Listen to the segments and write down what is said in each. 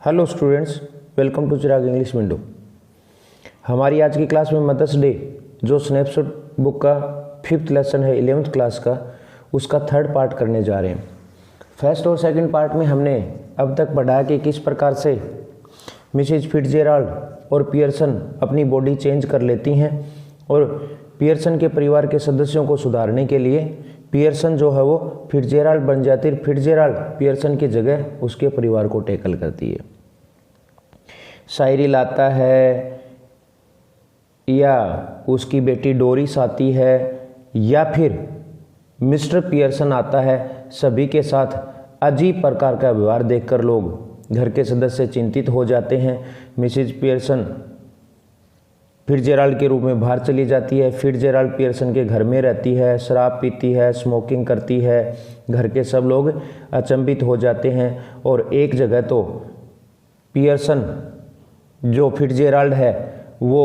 Hello students, welcome to Chirag English window. हमारी आज की क्लास में मदर्स डे जो स्नैपशॉट बुक का 5th लेसन है 11th क्लास का, उसका 3rd पार्ट करने जा रहे हैं। फर्स्ट और सेकंड पार्ट में हमने अब तक पढ़ा कि किस प्रकार से मिसेज फिट्जजेराल्ड और पियर्सन अपनी बॉडी चेंज कर लेती हैं और पियर्सन के परिवार के सदस्यों को सुधारने के लिए पियर्सन जो है वो फिट्जजेराल्ड बन जाती है। फिट्जजेराल्ड पियर्सन की जगह उसके परिवार को टैकल करती है। साइरिल आता है या उसकी बेटी डोरिस आती है या फिर मिस्टर पियर्सन आता है, सभी के साथ अजीब प्रकार का व्यवहार देखकर लोग घर के सदस्य चिंतित हो जाते हैं। मिसेज पियर्सन फिट्जजेराल्ड के रूप में बाहर चली जाती है। फिट्जजेराल्ड पियर्सन के घर में रहती है, शराब पीती है, स्मोकिंग करती है। घर के सब लोग अचंभित हो जाते हैं और एक जगह तो पियर्सन जो फिट्जजेराल्ड है वो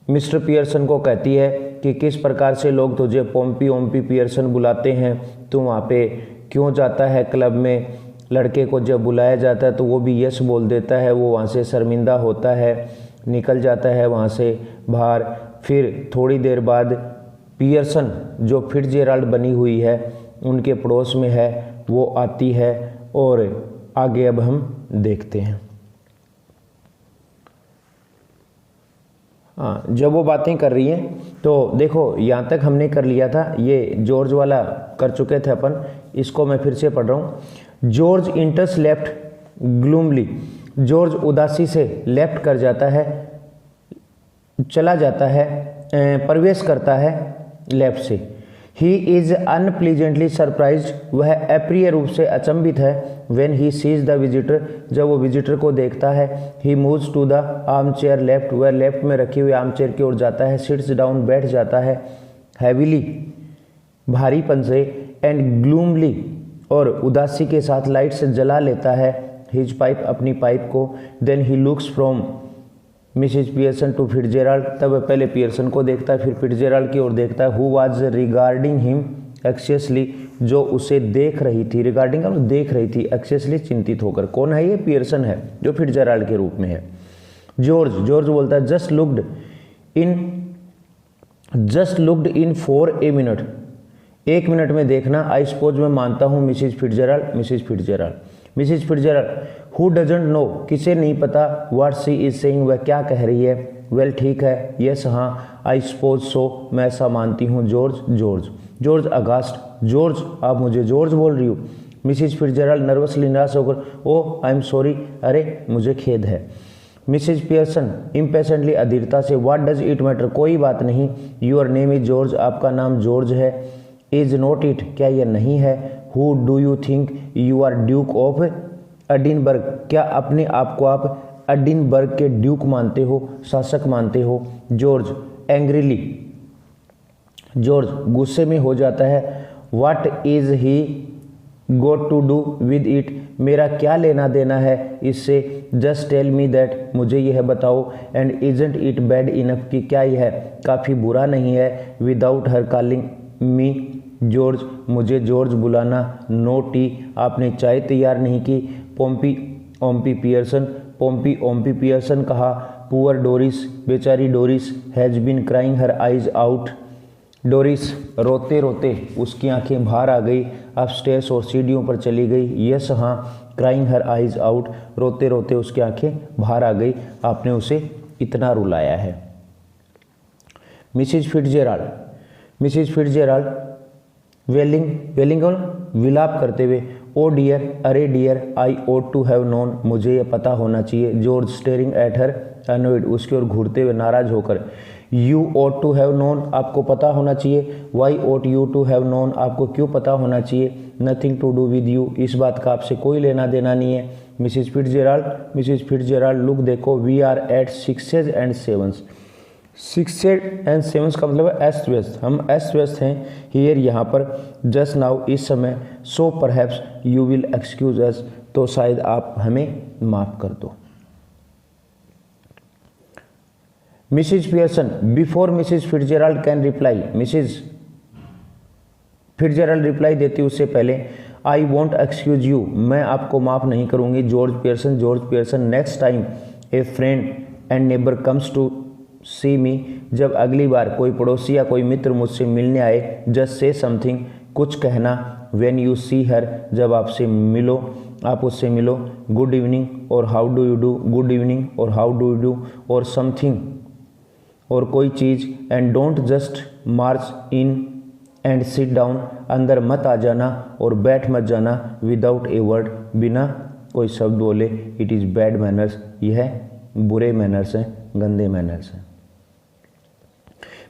मिस्टर पियर्सन को कहती है कि किस प्रकार से लोग तुझे पोम्पी ओम्पी पियर्सन बुलाते हैं, तू वहाँ पे क्यों जाता है क्लब में। लड़के को जब बुलाया जाता है तो वो भी यस बोल देता है, वो वहाँ से शर्मिंदा होता है, निकल जाता है वहाँ से बाहर। फिर थोड़ी देर बाद पियर्सन जो फिट्जजेराल्ड बनी हुई है उनके पड़ोस में है, वो आती है और आगे अब हम देखते हैं। हाँ, जब वो बातें कर रही हैं तो देखो यहाँ तक हमने कर लिया था, ये जॉर्ज वाला कर चुके थे अपन, इसको मैं फिर से पढ़ रहा हूँ। जॉर्ज इंटर्स लेफ्ट ग्लूमली, जॉर्ज उदासी से लेफ्ट कर जाता है, चला जाता है, प्रवेश करता है लेफ्ट से। ही इज़ अनप्लीजेंटली सरप्राइज्ड, वह अप्रिय रूप से अचंभित है। When he sees the visitor, जब वो विजिटर को देखता है। He moves to the armchair left, वह लेफ्ट में रखी हुई आर्म चेयर की ओर जाता है। सिट्स डाउन, बैठ जाता है। हैविली, भारीपन से, एंड ग्लूमली, और उदासी के साथ लाइट से जला लेता है हिज पाइप, अपनी पाइप को। Then he looks from Mrs Pearson to Fitzgerald, तब वह पहले पियर्सन को देखता है फिर फिट्जजेराल्ड की ओर देखता है। हु वाज रिगार्डिंग हिम एक्सेसली, जो उसे देख रही थी, रिगार्डिंग देख रही थी, एक्सेसली चिंतित होकर। कौन है ये? पियर्सन है जो फिट्जजेराल्ड के रूप में है। जॉर्ज बोलता है just looked in for a minute, 1 minute में देखना। आई सपोज, मैं मानता हूँ, मिसेज फिट्जजेराल्ड हु डजंट नो, किसे नहीं पता, व्हाट शी इज सेइंग, वह क्या कह रही है। वेल, ठीक है, यस, हाँ, आई सपोज सो, मैं ऐसा मानती हूँ। जॉर्ज अगास्ट, जॉर्ज, आप मुझे जॉर्ज बोल रही हो। मिसेज फिट्जजेराल्ड नर्वसली, निराश होकर, ओह आई एम सॉरी, अरे मुझे खेद है। मिसेज पियर्सन इम्पेशेंटली, अधीरता से, व्हाट डज इट मैटर, कोई बात नहीं। योर नेम इज जॉर्ज, आपका नाम जॉर्ज है। इज नॉट इट, क्या यह नहीं है। Who do you think you are, duke of Edinburgh, क्या अपने आप को आप एडिनबर्ग के ड्यूक मानते हो, शासक मानते हो। जॉर्ज एंग्रीली, जॉर्ज गुस्से में हो जाता है। What is he got to do with it, मेरा क्या लेना देना है इससे। जस्ट टेल मी दैट, मुझे यह बताओ। And isn't it bad enough, कि क्या यह काफ़ी बुरा नहीं है। Without her calling me George, मुझे जॉर्ज बुलाना। नो टी, आपने चाय तैयार नहीं की। पोम्पी ओम्पी पियर्सन कहा। पुअर डोरिस, बेचारी Doris. Has been crying her eyes out, Doris रोते रोते उसकी आंखें बाहर आ गई। अपस्टेयर्स, और सीढ़ियों पर चली गई। यस, हाँ, क्राइंग हर आइज आउट, रोते रोते उसकी आंखें बाहर आ गई, आपने उसे इतना रुलाया है। मिसेज फिट्जजेराल्ड वेलिंग विलाप करते हुए, ओ डियर, अरे dear, I ought to have known, मुझे यह पता होना चाहिए। George staring at her annoyed, उसकी ओर घूरते हुए नाराज होकर। You ought to have known, आपको पता होना चाहिए। Why ought you to have known, आपको क्यों पता होना चाहिए। Nothing to do with you, इस बात का आपसे कोई लेना देना नहीं है। मिसेज फिट्जजेराल्ड लुक देखो, we are eight 6s and 7s, 6 and 7 का मतलब है एस्ट वेस्ट, हम एस्ट वेस्ट हैं हियर, यहाँ पर। जस्ट नाउ, इस समय। So perhaps you will excuse us, तो शायद आप हमें माफ़ कर दो। Mrs Pearson, before Mrs Fitzgerald can reply, Mrs Fitzgerald reply देती उससे पहले, आई वॉन्ट एक्सक्यूज यू, मैं आपको माफ़ नहीं करूँगी। George Pearson, next time a friend and neighbour comes to see me, जब अगली बार कोई पड़ोसी या कोई मित्र मुझसे मिलने आए, जस्ट से समथिंग, कुछ कहना। व्हेन यू सी हर, जब आप उससे मिलो। गुड इवनिंग और how do you do, good evening और हाउ डू यू डू, और समथिंग और कोई चीज़। And don't just march in and sit down, अंदर मत आ जाना और बैठ मत जाना। विदाउट ए वर्ड, बिना कोई शब्द बोले। इट इज़ बैड मैनर्स, यह बुरे मैनर्स हैं, गंदे मैनर्स हैं।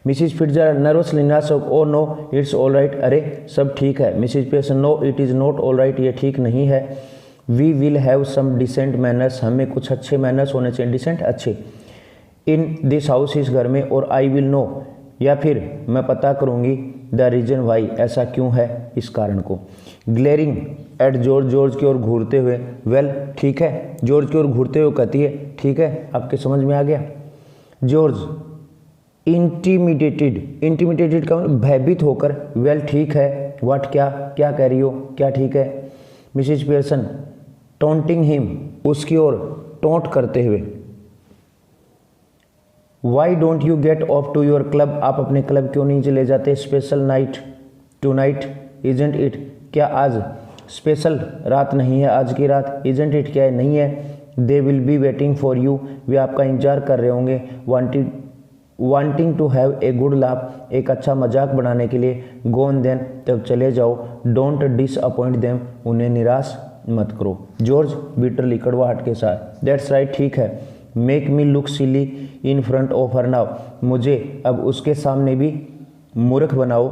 मिसिज फिट्जरल्ड नर्वसली नासुक, oh no it's all right, अरे सब ठीक है। Mrs Pearson, no it is not all right, ये ठीक नहीं है। We will have some decent manners, हमें कुछ अच्छे मैनर्स होने चाहिए, डिसेंट अच्छे, इन दिस हाउस, इस घर में। और आई विल नो, या फिर मैं पता करूँगी, द रीजन वाई, ऐसा क्यों है, इस कारण को। ग्लेरिंग एट जॉर्ज की ओर घूरते हुए, वेल ठीक है, जॉर्ज की ओर घूरते हुए कहती है ठीक है, आपके समझ में आ गया। जॉर्ज इंटीमिडेटेड का भयभीत होकर, वेल ठीक है, व्हाट, क्या कह रही हो, क्या ठीक है। मिसिज पियर्सन टोंटिंग हिम, उसकी ओर टोंट करते हुए, why don't you get off to your club, आप अपने क्लब क्यों नहीं चले जाते। Special night tonight isn't it, क्या आज स्पेशल रात नहीं है, आज की रात। इजेंट इट, क्या है, नहीं है। They will be waiting for you, वे आपका इंतजार कर रहे होंगे। Wanting to have a good laugh, एक अच्छा मजाक बनाने के लिए। गो ऑन देन, तब चले जाओ। डोंट डिसअपॉइंट देम, उन्हें निराश मत करो। जॉर्ज बिटरली, कड़वाहट के साथ, दैट्स राइट, ठीक है। Make me look silly in front of her now, मुझे अब उसके सामने भी मूर्ख बनाओ।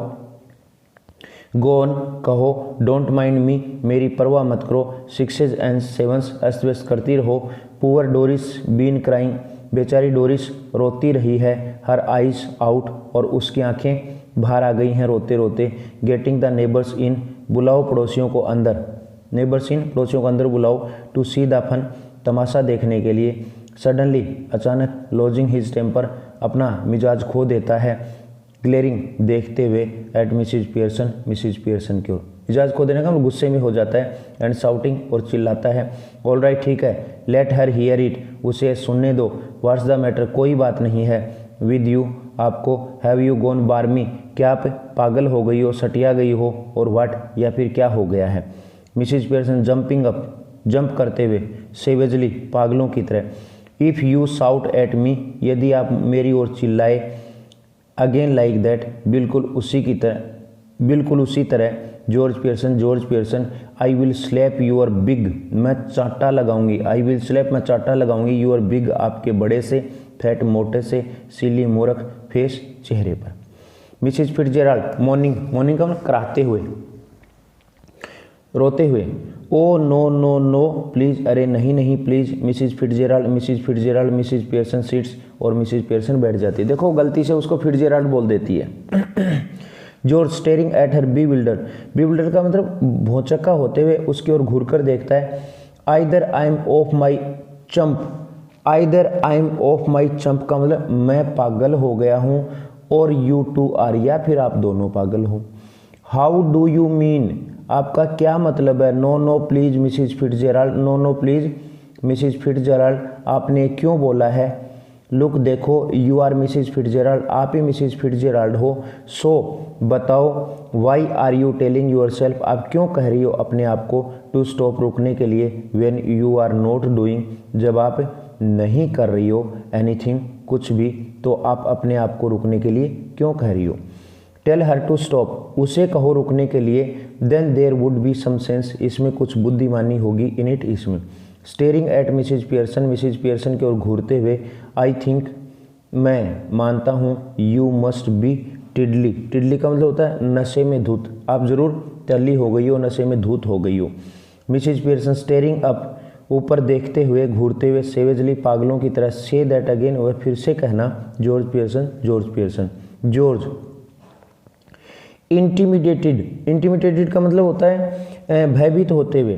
गो ऑन, कहो। डोंट माइंड मी, मेरी परवाह मत करो। सिक्सेज एंड सेवंस, अस्त व्यस्त करती रहो। पुअर डोरिस बीन क्राइंग, बेचारी डोरिस रोती रही है। हर आइज आउट, और उसकी आंखें बाहर आ गई हैं रोते रोते। गेटिंग द नेबर्स इन, बुलाओ पड़ोसियों को अंदर। नेबर्स इन, पड़ोसियों को अंदर बुलाओ। टू सी द फन, तमाशा देखने के लिए। सडनली, अचानक। लॉजिंग हिज टेम्पर, अपना मिजाज खो देता है। ग्लेरिंग, देखते हुए। एट मिसिज पियर्सन की ओर, मिजाज खो देने का मतलब गुस्से में हो जाता है। एंड शाउटिंग, और चिल्लाता है। ऑल राइट, ठीक है। लेट हर हियर इट, उसे सुनने दो। व्हाट्स द मैटर, कोई बात नहीं है। विद यू, आपको। हैव यू गॉन बार्मी, क्या आप पागल हो गई हो, सटिया गई हो। और व्हाट, या फिर क्या हो गया है। Mrs Pearson jumping up, jump करते हुए। सेवेजली, पागलों की तरह। If you shout at me, यदि आप मेरी ओर चिल्लाए। अगेन लाइक दैट, बिल्कुल उसी तरह। George Pearson, I will slab your big, मैं चांटा लगाऊंगी। आई विल स्लैप, मैं चांटा लगाऊंगी। यूअर बिग, आपके बड़े से, फैट मोटे से, सिली मूर्ख, फेस, चेहरे पर। मिसिज फिट्जरल्ड मॉर्निंग का मतलब कराहते हुए, रोते हुए। ओ नो प्लीज, अरे नहीं please. Mrs Fitzgerald, Mrs Pearson seats, और मिसिज पियर्सन बैठ जाती है। देखो गलती से उसको फिट्जरल्ड बोल देती है। जॉर्ज स्टेरिंग एट हर बीविल्डर का मतलब भौचक्का होते हुए उसकी ओर घूर कर देखता है। Either I am off my chump का मतलब मैं पागल हो गया हूँ, और यू टू आर, या फिर आप दोनों पागल हो। हाउ डू यू मीन, आपका क्या मतलब है। No please Mrs Fitzgerald, no please Mrs Fitzgerald, आपने क्यों बोला है। लुक, देखो। यू आर मिसिज फिट्जरल्ड, आप ही मिसिज फिट्जरल्ड हो। सो, बताओ। Why are you telling yourself, आप क्यों कह रही हो अपने आप को। टू स्टॉप, रुकने के लिए। When you are not doing, जब आप नहीं कर रही हो। एनीथिंग, कुछ भी, तो आप अपने आप को रुकने के लिए क्यों कह रही हो। टेल हर टू स्टॉप, उसे कहो रुकने के लिए। Then there would be some sense, इसमें कुछ बुद्धिमानी होगी। इन इट, इसमें। स्टेरिंग एट मिसिज पियर्सन की ओर घूरते हुए। आई थिंक, मैं मानता हूँ। यू मस्ट बी टिडली का मतलब होता है नशे में धुत, आप जरूर टल्ली हो गई हो, नशे में धुत हो गई हो। मिसिज पियर्सन स्टेरिंग अप, ऊपर देखते हुए, घूरते हुए। सेवेजली, पागलों की तरह। से दैट अगेन, और फिर से कहना। George Pearson. जॉर्ज इंटीमिडेटेड का मतलब होता है भयभीत होते हुए।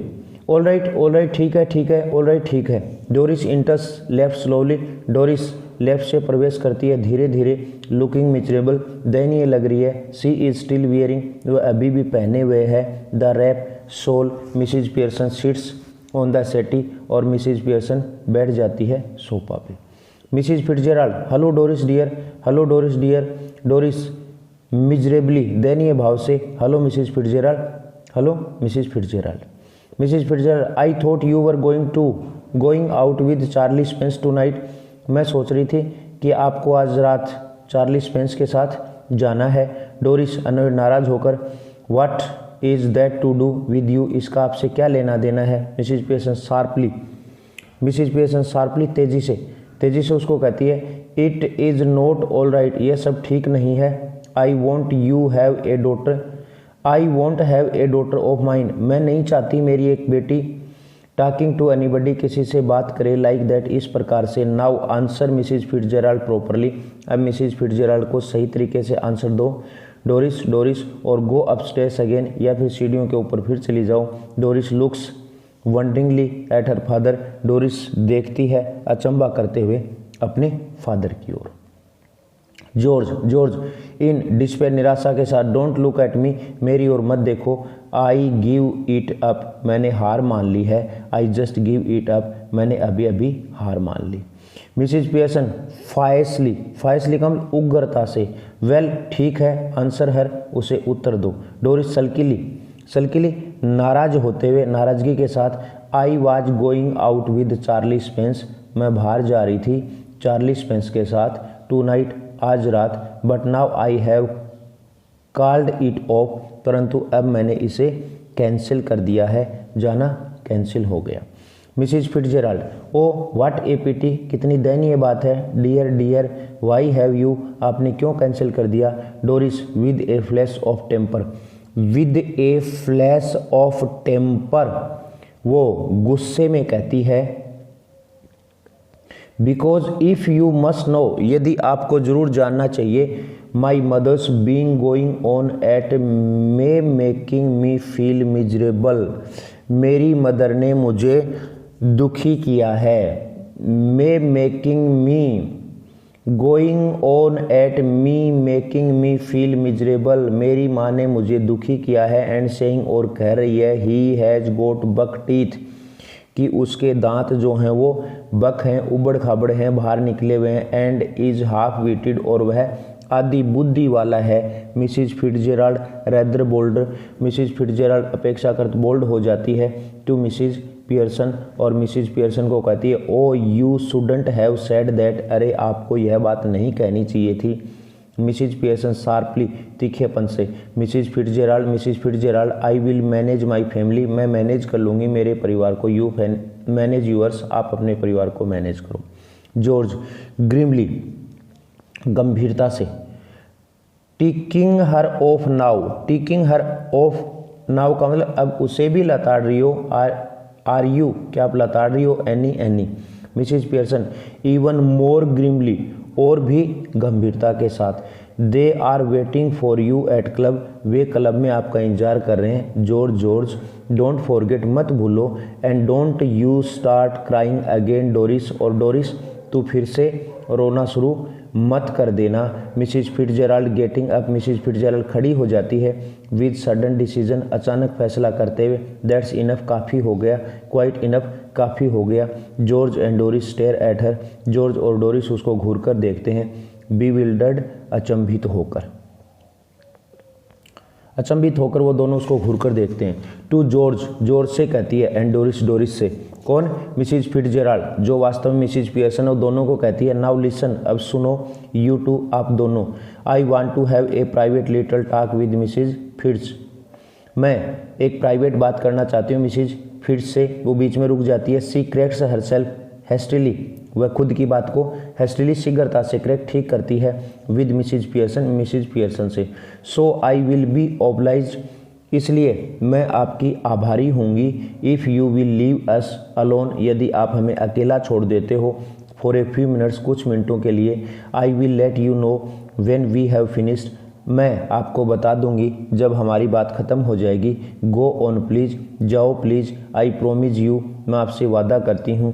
ऑल राइट, ठीक है। ऑल राइट, ठीक है। Doris इंटर्स left slowly, Doris left से प्रवेश करती है धीरे धीरे। लुकिंग मिजरेबल, दयनीय लग रही है। सी इज स्टिल वियरिंग, वह अभी भी पहने हुए है। द रैप, सोल। Mrs Pearson sits on the settee और मिसिज पियर्सन बैठ जाती है सोफा पे। Mrs Fitzgerald, hello Doris dear, hello Doris dear. Doris miserably दयनीय भाव से, hello Mrs Fitzgerald, hello Mrs Fitzgerald. Mrs Fitzgerald, I thought you were going out with Charlie Spence tonight. मैं सोच रही थी कि आपको आज रात चार्ली स्पेंस के साथ जाना है। डोरिस नाराज होकर, what is that to do with you, इसका आपसे क्या लेना देना है। मिसिज पियर्सन शार्पली तेजी से उसको कहती है, it is not all right, ये सब ठीक नहीं है। I want have a daughter of mine, मैं नहीं चाहती मेरी एक बेटी टॉकिंग टू एनीबडी, किसी से बात करे लाइक दैट, इस प्रकार से। Now answer Mrs Fitzgerald properly, अब मिसिज फिट्जराल्ड को सही तरीके से आंसर दो। डोरिस और गो अपस्टेयर्स अगेन, या फिर सीढ़ियों के ऊपर फिर चली जाओ। Doris looks wonderingly at her father, Doris देखती है अचंभा करते हुए अपने फादर की ओर। जॉर्ज इन डिस्पेयर, निराशा के साथ, डोंट लुक एट मी, मेरी ओर मत देखो। आई गिव इट अप, मैंने हार मान ली है। I just give it up, मैंने अभी अभी हार मान ली। मिसिज पियर्सन फायसली कम उग्रता से, वेल ठीक है, आंसर हर, उसे उत्तर दो। डोरिस सल्कीली नाराज होते हुए, नाराजगी के साथ, I was going out with Charlie Spence, मैं बाहर जा रही थी चार्ली स्पेंस के साथ, टू नाइट, आज रात, but now I have called it of, परंतु अब मैंने इसे कैंसिल कर दिया है, जाना कैंसिल हो गया। मिसिज फिट्जराल्ड, ओ व्हाट ए पिटी, कितनी दयनीय बात है। डियर वाई हैव यू, आपने क्यों कैंसिल कर दिया। Doris with a flash of temper, वो गुस्से में कहती है, because if you must know, यदि आपको जरूर जानना चाहिए, my mother's being going on at me making me feel miserable, मेरी मदर ने मुझे दुखी किया है। Me making me, going on at me making me feel miserable, मेरी माँ ने मुझे दुखी किया है। एंड सेइंग, और कह रही है, he has goat buck teeth, कि उसके दांत जो हैं वो बक हैं, उबड़ खाबड़ हैं, बाहर निकले हुए हैं। एंड इज हाफ विटेड, और वह आदि बुद्धि वाला है। Mrs Fitzgerald rather boulder, Mrs Fitzgerald अपेक्षाकृत बोल्ड हो जाती है टू मिसिज पियर्सन, और मिसिज पियर्सन को कहती है, oh you shouldn't have said that, अरे आपको यह बात नहीं कहनी चाहिए थी। मिसिज पियर्सन शार्पली, तीखेपन से, Mrs Fitzgerald, I will manage my family, मैं मैनेज कर लूँगी मेरे परिवार को। यू मैनेज यूअर्स, आप अपने परिवार को मैनेज करो। जॉर्ज ग्रिमली, गंभीरता से, टिकिंग हर ऑफ नाउ का मतलब अब उसे भी लताड़ रही हो। आर यू, क्या आप लताड़ रही हो। Annie. Mrs Pearson even more grimly, और भी गंभीरता के साथ, they are waiting for you at club, वे क्लब में आपका इंतजार कर रहे हैं। जॉर्ज डोंट फॉरगेट, मत भूलो। And don't you start crying again Doris, और डोरिस तू फिर से रोना शुरू मत कर देना। Mrs Fitzgerald getting up, Mrs Fitzgerald खड़ी हो जाती है। विद सडन डिसीजन, अचानक फैसला करते हुए। दैट्स इनफ, काफ़ी हो गया। क्वाइट इनफ, काफ़ी हो गया। George and Doris stare at her, George और डोरिस उसको घूरकर देखते हैं। बीविल्डर्ड, अचंभित होकर वो दोनों उसको घूरकर देखते हैं। टू जॉर्ज से कहती है, एंड डोरिस से, कौन। मिसिज फिट्जराल्ड, जो वास्तव में मिसिज पियर्सन और दोनों को कहती है। नाउ लिसन, अब सुनो। यू टू, आप दोनों। I want to have a private little talk with Mrs Fitz, मैं एक प्राइवेट बात करना चाहती हूँ मिसिज फिट्ज से। वो बीच में रुक जाती है। सी करेक्ट्स हरसेल्फ हेस्टिली, वह खुद की बात को हेस्टिली, शीघ्रता से करेक्ट, ठीक करती है। विद मिसिज पियर्सन से। सो आई विल बी ऑब्लाइज, इसलिए मैं आपकी आभारी होंगी। If you will leave us alone, यदि आप हमें अकेला छोड़ देते हो। फॉर ए फ्यू मिनट्स, कुछ मिनटों के लिए। I will let you know when we have finished, मैं आपको बता दूंगी जब हमारी बात ख़त्म हो जाएगी। गो ऑन प्लीज़, जाओ प्लीज़। आई प्रोमिस यू, मैं आपसे वादा करती हूँ।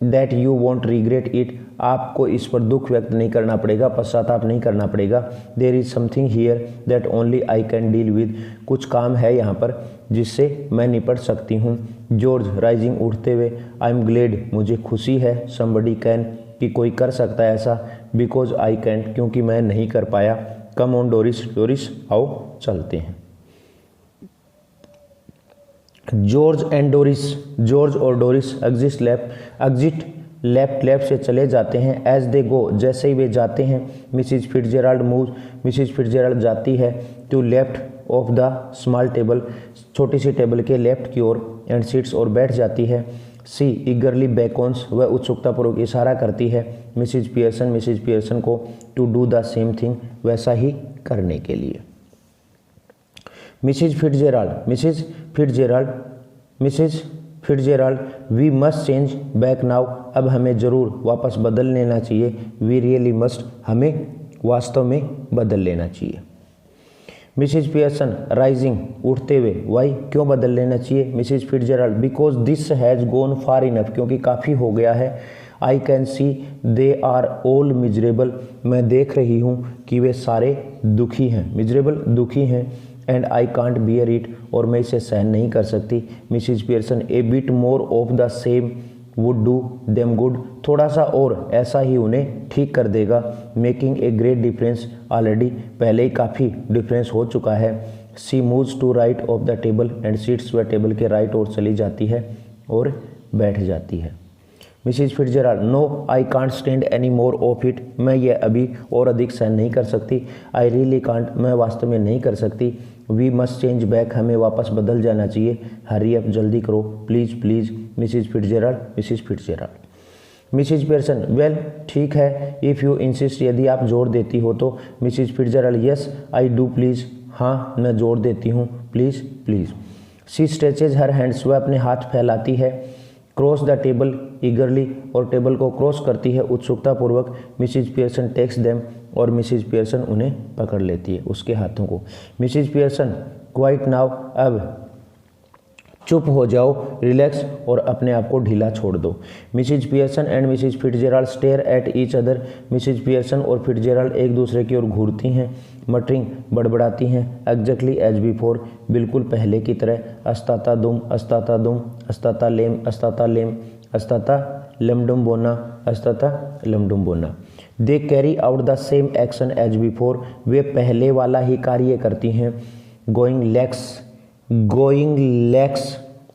That you want regret it, आपको इस पर दुख व्यक्त नहीं करना पड़ेगा, पश्चाताप नहीं करना पड़ेगा। There is something here that only I can deal with, कुछ काम है यहाँ पर जिससे मैं निपट सकती हूँ। जॉर्ज राइजिंग, उठते हुए, आई एम ग्लेड, मुझे खुशी है, समबडी कैन, कि कोई कर सकता है ऐसा, बिकॉज आई कैंट, क्योंकि मैं नहीं कर पाया। कम ऑन डोरिस, डोरिस आओ चलते हैं। जॉर्ज एंड डोरिस, जॉर्ज और डोरिस एग्जिट लेफ्ट से चले जाते हैं। एज दे गो, जैसे ही वे जाते हैं, Mrs Fitzgerald move, Mrs Fitzgerald जाती है to left of the small table, छोटी सी टेबल के लेफ्ट की ओर, एंड सीट्स, और बैठ जाती है। सी ईगरली बैकॉन्स, वह उत्सुकतापूर्वक इशारा करती है मिसिज पियर्सन को to do the same thing, वैसा ही करने के लिए। Mrs Fitzgerald, we must change back now, अब हमें ज़रूर वापस बदल लेना चाहिए। वी रियली मस्ट, हमें वास्तव में बदल लेना चाहिए। मिसिज पियर्सन राइजिंग, उठते हुए, वाई, क्यों बदल लेना चाहिए। Mrs Fitzgerald, because this has gone far enough, क्योंकि काफ़ी हो गया है। I can see they are all miserable, मैं देख रही हूँ कि वे सारे दुखी हैं, मिजरेबल दुखी हैं। And I can't bear it, और मैं इसे सहन नहीं कर सकती। Mrs Pearson, a bit more of the same would do them good, थोड़ा सा और ऐसा ही उन्हें ठीक कर देगा। Making a great difference, already पहले ही काफ़ी डिफरेंस हो चुका है। She moves to right of the table and seats, वह टेबल के राइट ओर चली जाती है और बैठ जाती है। Mrs Fitzgerald, no I can't stand any more of it, मैं ये अभी और अधिक सहन नहीं कर सकती। आई रियली कांट, मैं वास्तव में नहीं कर सकती। वी मस्ट चेंज बैक, हमें वापस बदल जाना चाहिए। हरी अप, जल्दी करो, please please. Mrs Fitzgerald. Mrs Pearson, well ठीक है, इफ़ यू इंसिस्ट, यदि आप जोर देती हो तो। Mrs Fitzgerald, yes I do please, हाँ मैं जोर देती हूँ, please please. She stretches her hands, वह अपने हाथ फैलाती है। क्रॉस द टेबल ईगरली, और टेबल को क्रॉस करती है उत्सुकतापूर्वक। मिसिज पियर्सन टेक्स देम, और मिसिज पियर्सन उन्हें पकड़ लेती है, उसके हाथों को। मिसिज पियर्सन, क्वाइट नाउ, अब चुप हो जाओ, रिलैक्स, और अपने आप को ढीला छोड़ दो। Mrs Pearson and Mrs Fitzgerald stare at each other, Mrs Pearson और फिट्जराल्ड एक दूसरे की ओर घूरती हैं। मटरिंग, बड़बड़ाती हैं। एग्जैक्टली एज बिफोर, बिल्कुल पहले की तरह। अस्ताता दुम, अस्ताता दुम, अस्ताता लेम, अस्ताता लेम, अस्ताता लमडुम बोना, अस्ताता लमडुम बोना। They carry out the same action as before, वे पहले वाला ही कार्य करती हैं। गोइंग लेग्स,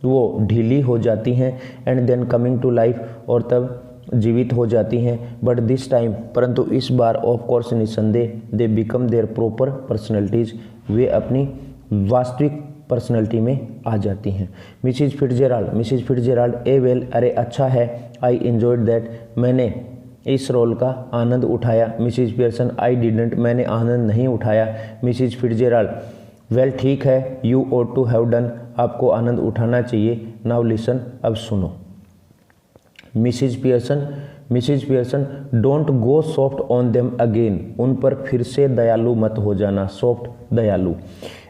वो ढीली हो जाती हैं। And then coming to life, और तब जीवित हो जाती हैं। बट दिस टाइम, परंतु इस बार, ऑफ कोर्स निसंदेह, they become their proper personalities, वे अपनी वास्तविक पर्सनैलिटी में आ जाती हैं। मिसिज फिट्जराल्ड, ए वेल, अरे अच्छा है। आई एंजॉयड दैट, मैंने इस रोल का आनंद उठाया। मिसिज पियर्सन, आई डिडंट, मैंने आनंद नहीं उठाया। मिसिज फिट्जराल्ड, वेल ठीक है। You ought to have done, आपको आनंद उठाना चाहिए। नाउ लिसन, अब सुनो। Mrs Pearson, don't go soft on them again, उन पर फिर से दयालु मत हो जाना, सॉफ्ट, दयालु।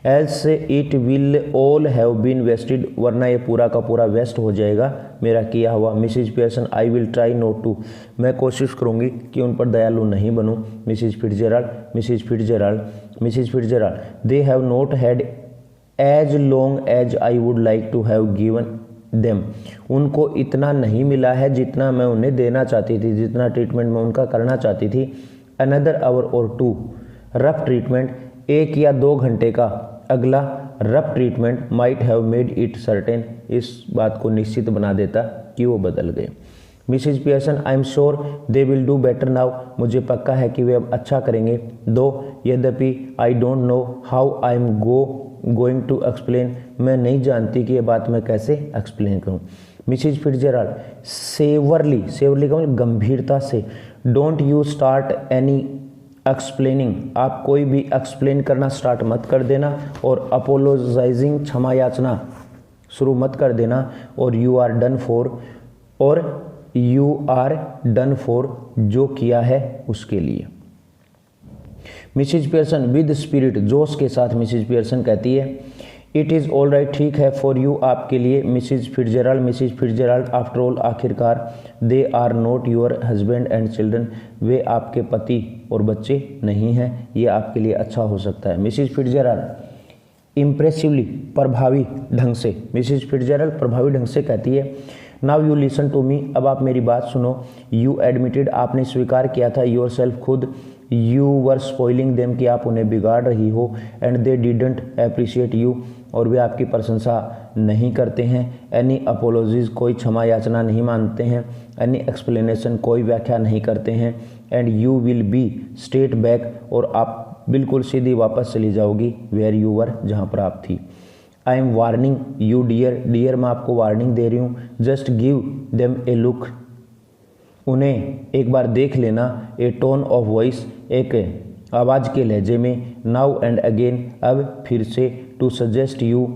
Else it will all have been wasted, वरना ये पूरा का पूरा वेस्ट हो जाएगा मेरा किया हुआ। Mrs Pearson, I will try not to, मैं कोशिश करूँगी कि उन पर दयालु नहीं बनूँ। Mrs Fitzgerald, they have not had as long as I would like to have given them, उनको इतना नहीं मिला है जितना मैं उन्हें देना चाहती थी, जितना ट्रीटमेंट मैं उनका करना चाहती थी। अनदर आवर और टू, रफ ट्रीटमेंट, 1 या 2 घंटे का अगला rough treatment, might have made it certain, इस बात को निश्चित बना देता कि वो बदल गए। Mrs Pearson, I am sure they will do better now, मुझे पक्का है कि वे अब अच्छा करेंगे। दो, यद्यपि, I don't know how I am going to explain, मैं नहीं जानती कि ये बात मैं कैसे एक्सप्लेन करूं। मिसिज फिट्जराल्ड, सेवरली का मतलब गंभीरता से। Don't you start any explaining, आप कोई भी एक्सप्लेन करना स्टार्ट मत कर देना। और अपोलोजाइजिंग, क्षमा याचना शुरू मत कर देना। और यू आर डन फॉर, जो किया है उसके लिए। मिसिज पियर्सन, विद स्पिरिट, जोश के साथ मिसिज पियर्सन कहती है, इट इज़ ऑल राइट, ठीक है, फॉर यू, आपके लिए, मिसिज फिट्जराल्ड, आफ्टर ऑल, आखिरकार, they are not your husband and children, वे आपके पति और बच्चे नहीं हैं, ये आपके लिए अच्छा हो सकता है। मिसिज फिट्जराल्ड इम्प्रेसिवली, प्रभावी ढंग से, मिसिज फिट्जराल्ड प्रभावी ढंग से कहती है, now you listen to me, अब आप मेरी बात सुनो, यू एडमिटेड, आपने स्वीकार किया था, योर सेल्फ, खुद, यू वर स्पॉइलिंग देम, कि आप उन्हें बिगाड़ रही हो, and they didn't appreciate you, और वे आपकी प्रशंसा नहीं करते हैं, एनी अपोलॉजीज, कोई क्षमा याचना नहीं मानते हैं, एनी एक्सप्लेनेशन, कोई व्याख्या नहीं करते हैं, and you will be straight back, और आप बिल्कुल सीधी वापस चली जाओगी, वेयर यू वर, जहाँ पर आप थी। I am warning you dear, मैं आपको वार्निंग दे रही हूँ, just give them a look, उन्हें एक बार देख लेना, ए टोन ऑफ वॉइस, एक आवाज़ के लहजे में, नाउ एंड अगेन, अब फिर से, to suggest you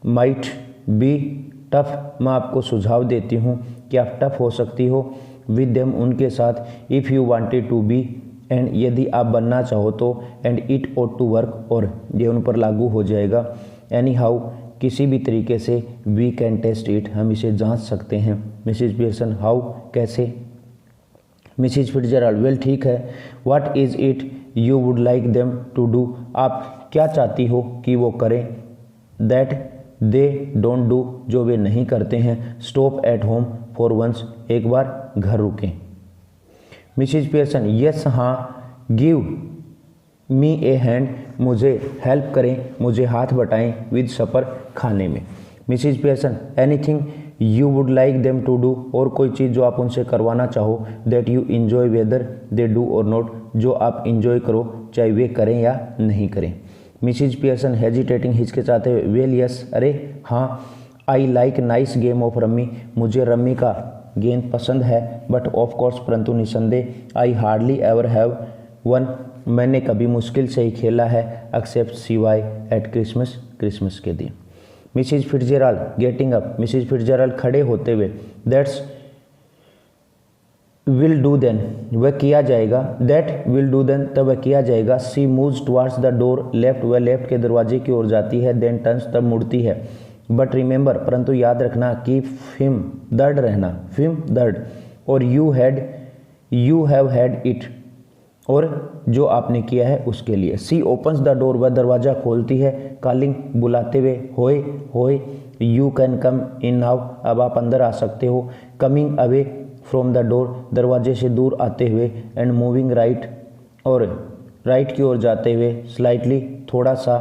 might be tough, मैं आपको सुझाव देती हूँ कि आप टफ हो सकती हो, विद देम, उनके साथ, if you wanted to be, and यदि आप बनना चाहो तो, and it ought to work, और ये उन पर लागू हो जाएगा, एनी हाउ, किसी भी तरीके से, वी कैन टेस्ट इट, हम इसे जांच सकते हैं। मिसिज पियर्सन, हाउ, कैसे। मिसिज फिट्जराल्ड, वेल, ठीक है, what is it you would like them to do, आप क्या चाहती हो कि वो करें, दैट दे डोंट डू, जो वे नहीं करते हैं, stop at home for once, एक बार घर रुकें। मिसिज पियर्सन, यस, हाँ, गिव मी ए हैंड, मुझे हेल्प करें, मुझे हाथ बटाएं, विद सपर, खाने में। Mrs Pearson, anything you would like them to do, और कोई चीज़ जो आप उनसे करवाना चाहो, that you enjoy whether they do or not, जो आप इंजॉय करो चाहे वे करें या नहीं करें। मिसिज पियर्सन हेजिटेटिंग, हिचकिचाते हुए, वेल यस, अरे हाँ, I like nice game of rummy, मुझे रम्मी का गेम पसंद है, बट ऑफ कोर्स, परंतु निसंदेह, I hardly ever have one, मैंने कभी मुश्किल से ही खेला है, एक्सेप्ट सिवाय एट क्रिसमस, क्रिसमस के दिन। Mrs Fitzgerald getting up, Mrs Fitzgerald खड़े होते हुए, दैट्स विल डू देन, वह किया जाएगा, दैट विल डू देन, तब वह किया जाएगा, she moves towards the door left, वह लेफ्ट के दरवाजे की ओर जाती है, देन टर्न्स, तब मुड़ती है, बट रिमेंबर, परंतु याद रखना, कीप फिम, दर्द रहना, फिम, दर्द, और यू हैव हैड इट, और जो आपने किया है उसके लिए। सी ओपन्स द डोर, वह दरवाज़ा खोलती है, कॉलिंग, बुलाते हुए, होए होए, you can come in now, अब आप अंदर आ सकते हो, coming away from the door, दरवाजे से दूर आते हुए, एंड मूविंग राइट, और राइट की ओर जाते हुए, स्लाइटली, थोड़ा सा,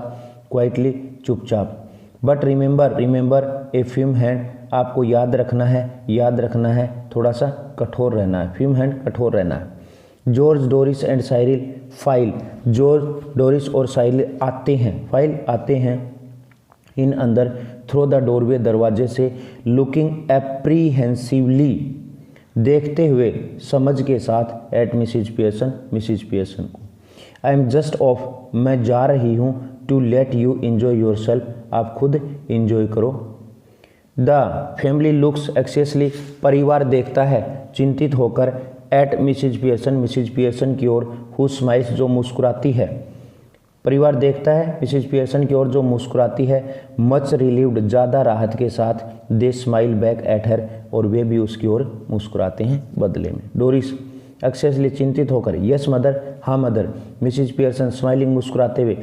क्वाइटली, चुपचाप, बट रिमेंबर ए फिम हैंड, आपको याद रखना है, थोड़ा सा कठोर रहना है, फिम हैंड, कठोर रहना है। George, Doris and Cyril file, George, Doris और साइरिल आते हैं इन अंदर, थ्रो द डोरवे, दरवाजे से, लुकिंग एप्रीहेंसिवली, देखते हुए, समझ के साथ, एट मिसिज पियर्सन को। आई एम जस्ट ऑफ, मैं जा रही हूँ, to let you enjoy yourself, आप खुद इंजॉय करो। द फैमिली लुक्स एक्सेसली, परिवार देखता है चिंतित होकर, एट मिसिज पियर्सन की ओर, हु स्माइल्स, जो मुस्कुराती है, परिवार देखता है मिसिज पियर्सन की ओर जो मुस्कुराती है, मच रिलीव्ड, ज़्यादा राहत के साथ, दे स्माइल बैक एट हर, और वे भी उसकी ओर मुस्कुराते हैं बदले में। डोरिस एक्सेसली, चिंतित होकर, यस मदर, हाँ मदर। मिसिज पियर्सन स्माइलिंग, मुस्कुराते हुए,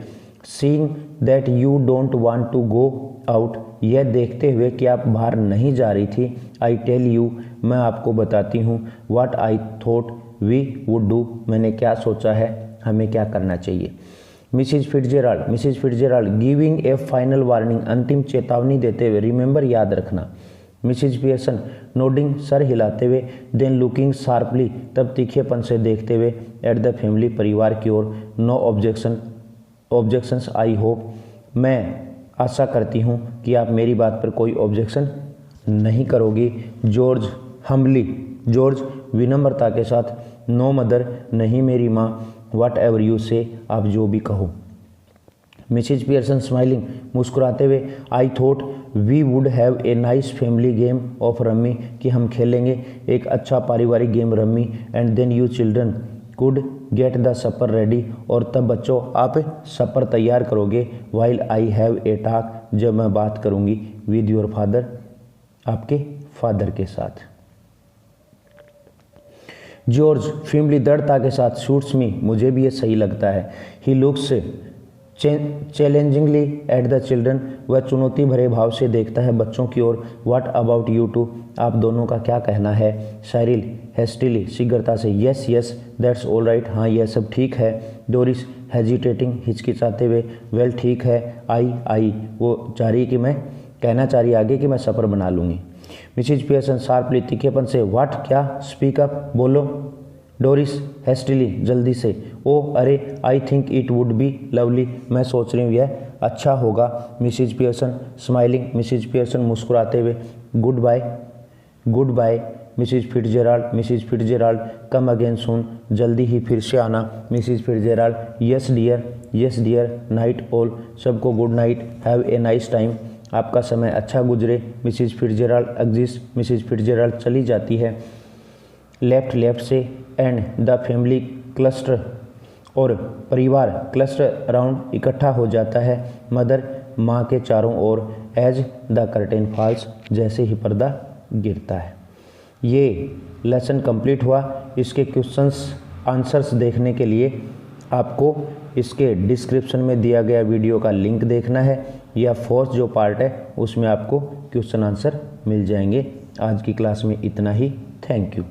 seeing that you don't want to go out, यह देखते हुए कि आप बाहर नहीं जा रही थी, आई टेल यू, मैं आपको बताती हूँ, what I thought we would do, मैंने क्या सोचा है, हमें क्या करना चाहिए। Mrs Fitzgerald giving a final warning, अंतिम चेतावनी देते हुए, रिमेंबर, याद रखना। मिसिज पियर्सन नोडिंग, सर हिलाते हुए, देन लुकिंग शार्पली, तब तीखेपन से देखते हुए, एट द फैमिली, परिवार की ओर, नो ऑब्जेक्शंस आई होप, मैं आशा करती हूँ कि आप मेरी बात पर कोई ऑब्जेक्शन नहीं करोगी। जॉर्ज हम्बली, जॉर्ज विनम्रता के साथ, नो मदर, नहीं मेरी माँ, वट एवर यू से, आप जो भी कहो। मिसिज पियर्सन स्माइलिंग, मुस्कुराते हुए, I thought we would have a nice family game of rummy, कि हम खेलेंगे एक अच्छा पारिवारिक game rummy, and then you children could get the supper ready, और तब बच्चों आप सपर तैयार करोगे, while I have a talk, जब मैं बात करूँगी विद योर फादर, आपके फादर के साथ। जॉर्ज फीमली दृढ़ता के साथ, शूट्स मी, मुझे भी ये सही लगता है। He looks challengingly at the children, वह चुनौती भरे भाव से देखता है बच्चों की ओर। व्हाट अबाउट यू टू, आप दोनों का क्या कहना है। साइरिल हेस्टिली, शीघ्रता से, yes yes that's all right, हाँ यह सब ठीक है। डोरिस हेजिटेटिंग, हिचकिचाते हुए, वेल ठीक है। आई, वो चाह रही कि मैं कहना चाह रही आगे कि मैं सफ़र बना लूँगी। मिसिज पियर्सन शार्पली, तीखेपन से, व्हाट, क्या, स्पीक अप, बोलो। डोरिस हेस्टिली, जल्दी से, ओ अरे, I think it would be lovely, मैं सोच रही हूँ यह अच्छा होगा। Mrs Pearson smiling, Mrs Pearson मुस्कुराते हुए, goodbye. Mrs Fitzgerald come again soon, जल्दी ही फिर से आना। Mrs Fitzgerald, yes dear, night all, सबको good night, have a nice time, आपका समय अच्छा गुजरे। Mrs Fitzgerald exist, Mrs Fitzgerald चली जाती है। लेफ्ट से, एंड द फैमिली क्लस्टर, और परिवार क्लस्टर अराउंड इकट्ठा हो जाता है। मदर, माँ के चारों ओर। एज द कर्टेन फॉल्स, जैसे ही पर्दा गिरता है। ये लेसन कंप्लीट हुआ। इसके क्वेश्चंस आंसर्स देखने के लिए आपको इसके डिस्क्रिप्शन में दिया गया वीडियो का लिंक देखना है, या फोर्थ जो पार्ट है उसमें आपको क्वेश्चन आंसर मिल जाएंगे। आज की क्लास में इतना ही। Thank you.